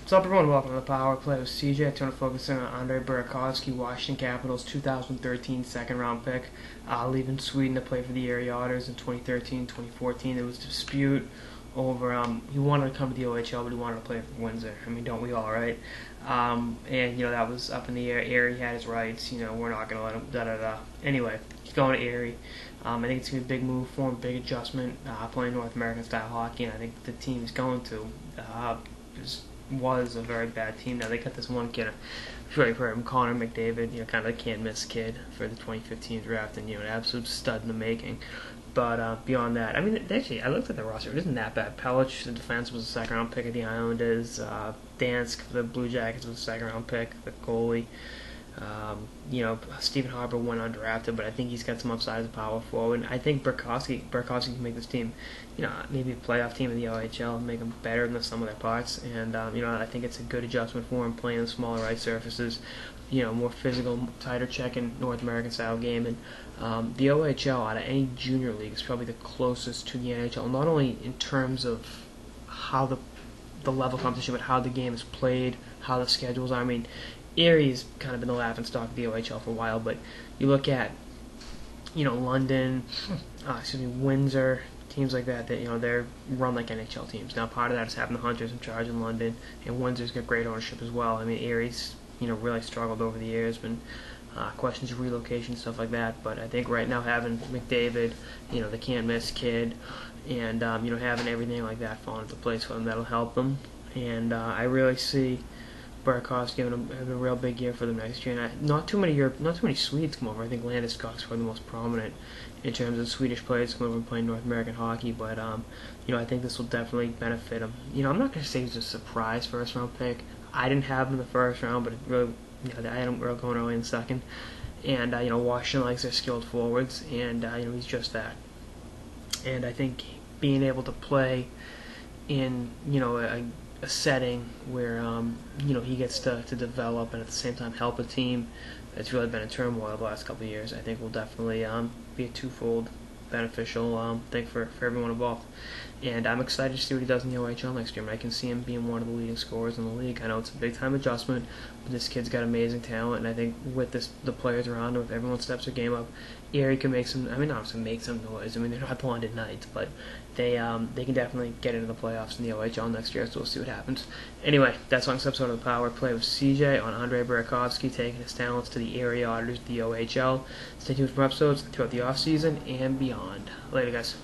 What's up, everyone? Welcome to the Power Play with CJ. I turn to focusing on Andre Burakovsky, Washington Capitals 2013 second-round pick, leaving Sweden to play for the Erie in 2013-2014. There was a dispute over he wanted to come to the OHL, but he wanted to play for Windsor. I mean, don't we all, right? And that was up in the air. Erie had his rights. We're not going to let him. Da-da-da. Anyway, he's going to Erie. I think it's going to be a big move for him, big adjustment, playing North American style hockey, and I think the team he's going to was a very bad team. Now they got this one kid, I'm sure you've heard him, Connor McDavid, kind of a can't-miss kid for the 2015 draft, and an absolute stud in the making. But beyond that, I mean, actually, I looked at the roster. It isn't that bad. Pelich, the defense, was a second-round pick of the Islanders. Dansk, the Blue Jackets, was a second-round pick, the goalie. Stephen Harper went undrafted, but I think he's got some upside as a power forward. And I think Burakovsky can make this team, maybe a playoff team in the OHL, and make them better than the sum of their parts. And I think it's a good adjustment for him, playing on smaller ice surfaces, more physical, tighter checking North American style game. And the OHL out of any junior league is probably the closest to the NHL, not only in terms of how the level of competition, but how the game is played, how the schedules are. I mean, Erie's kind of been the laughingstock of the OHL for a while, but you look at, London, Windsor, teams like that, they're run like NHL teams. Now, part of that is having the Hunters in charge in London, and Windsor's got great ownership as well. I mean, Erie's, really struggled over the years, been questions of relocation, stuff like that, but I think right now having McDavid, the can't-miss kid, and, having everything like that fall into place for them, that'll help them, and I really see Burakovsky having a real big year for them next year. And not too many Swedes come over. I think Landeskog's probably the most prominent in terms of Swedish players come over and play North American hockey. But I think this will definitely benefit him. I'm not going to say he's a surprise first round pick. I didn't have him in the first round, but it really, I had him going early in the second. And Washington likes their skilled forwards, and he's just that. And I think being able to play in a setting where he gets to develop and at the same time help a team that's really been in turmoil the last couple of years, I think will definitely be a twofold beneficial thing for everyone involved. And I'm excited to see what he does in the OHL next year. I can see him being one of the leading scorers in the league. I know it's a big-time adjustment, but this kid's got amazing talent, and I think with the players around him, if everyone steps their game up, Erie can make some, not to make some noise. They're not the London Knights, but they can definitely get into the playoffs in the OHL next year, so we'll see what happens. Anyway, that's on this episode of the Power Play with CJ on Andre Burakovsky taking his talents to the Erie Auditors of the OHL. Stay tuned for more episodes throughout the offseason and beyond. Later, guys.